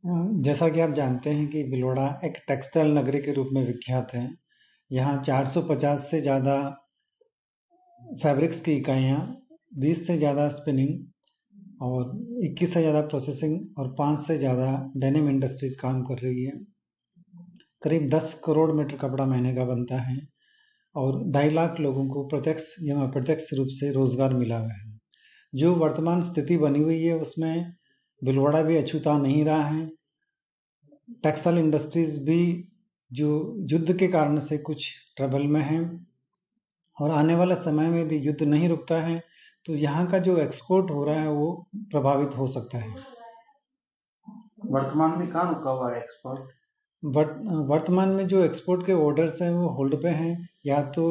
जैसा कि आप जानते हैं कि भिलवाड़ा एक टेक्सटाइल नगरी के रूप में विख्यात है। यहाँ 450 से ज़्यादा फैब्रिक्स की इकाइयाँ, 20 से ज़्यादा स्पिनिंग और 21 से ज़्यादा प्रोसेसिंग और 5 से ज़्यादा डेनिम इंडस्ट्रीज काम कर रही है। करीब 10 करोड़ मीटर कपड़ा महीने का बनता है और 2.5 लाख लोगों को प्रत्यक्ष या अप्रत्यक्ष रूप से रोजगार मिला हुआ है। जो वर्तमान स्थिति बनी हुई है उसमें भिलवाड़ा भी अछूता नहीं रहा है। टेक्सटाइल इंडस्ट्रीज भी जो युद्ध के कारण से कुछ ट्रबल में है और आने वाले समय में यदि युद्ध नहीं रुकता है तो यहाँ का जो एक्सपोर्ट हो रहा है वो प्रभावित हो सकता है। वर्तमान में कहाँ रुका हुआ है एक्सपोर्ट? वर्तमान में जो एक्सपोर्ट के ऑर्डर्स हैं वो होल्ड पे हैं, या तो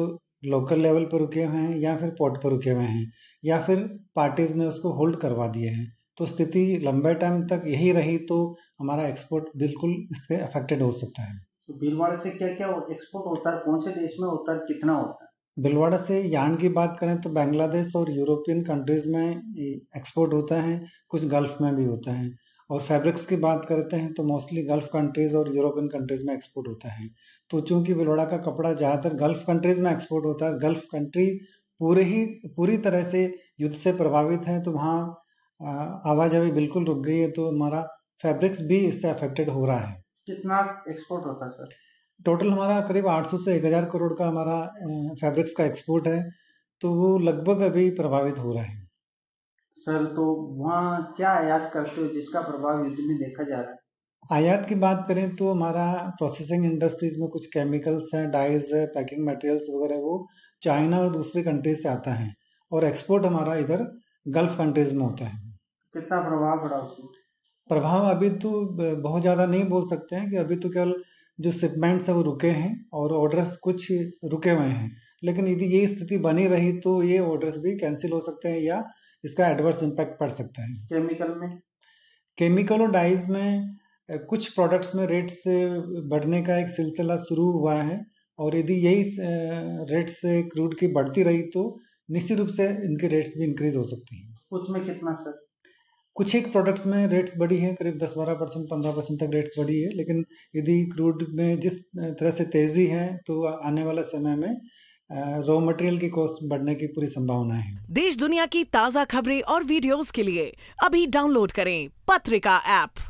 लोकल लेवल पर रुके हुए हैं या फिर पोर्ट पर रुके हुए हैं या फिर पार्टीज ने उसको होल्ड करवा दिए हैं। तो स्थिति लंबे टाइम तक यही रही तो हमारा एक्सपोर्ट बिल्कुल इससे अफेक्टेड हो सकता है। तो भीलवाड़ा से क्या क्या एक्सपोर्ट होता है, कौन से देश में होता है, कितना होता है? भिलवाड़ा से यार्न की बात करें तो बांग्लादेश और यूरोपियन कंट्रीज में एक्सपोर्ट होता है, कुछ गल्फ में भी होता है। और फैब्रिक्स की बात करते हैं तो मोस्टली गल्फ कंट्रीज और यूरोपियन कंट्रीज में एक्सपोर्ट होता है। तो चूंकि भिलवाड़ा का कपड़ा ज़्यादातर गल्फ कंट्रीज में एक्सपोर्ट होता है, गल्फ कंट्री पूरी तरह से युद्ध से प्रभावित है, तो वहाँ आवाजाही बिल्कुल रुक गई है, तो हमारा फैब्रिक्स भी इससे अफेक्टेड हो रहा है। कितना एक्सपोर्ट होता है सर? टोटल हमारा करीब 800 से 1000 करोड़ का हमारा फैब्रिक्स का एक्सपोर्ट है, तो वो लगभग अभी प्रभावित हो रहा है। सर तो वहाँ क्या आयात करते हो जिसका प्रभाव युद्ध में देखा जा रहा है? आयात की बात करें तो हमारा प्रोसेसिंग इंडस्ट्रीज में कुछ केमिकल्स हैं, डाइज है, पैकिंग मटेरियल्स वगैरह, वो चाइना और दूसरी कंट्रीज से आता है और एक्सपोर्ट हमारा इधर गल्फ कंट्रीज में होता है। कितना प्रभाव पड़ा उसमें? प्रभाव अभी तो बहुत ज़्यादा नहीं बोल सकते हैं कि अभी तो केवल जो शिपमेंट्स है वो रुके हैं और ऑर्डर्स कुछ रुके हुए हैं, लेकिन यदि यही स्थिति बनी रही तो ये ऑर्डर्स भी कैंसिल हो सकते हैं या इसका एडवर्स इम्पैक्ट पड़ सकता है। केमिकल और डाइज में कुछ प्रोडक्ट्स में रेट्स बढ़ने का एक सिलसिला शुरू हुआ है और यदि यही रेट्स क्रूड की बढ़ती रही तो निश्चित रूप से इनके रेट्स भी इंक्रीज हो सकती हैं। उसमें कितना सर? कुछ एक प्रोडक्ट्स में रेट्स बढ़ी है, करीब 10-12%, 15% तक रेट्स बढ़ी है, लेकिन यदि क्रूड में जिस तरह से तेजी है तो आने वाले समय में रॉ मटेरियल की कॉस्ट बढ़ने की पूरी संभावना है। देश दुनिया की ताजा खबरें और वीडियोस के लिए अभी डाउनलोड करें पत्रिका ऐप।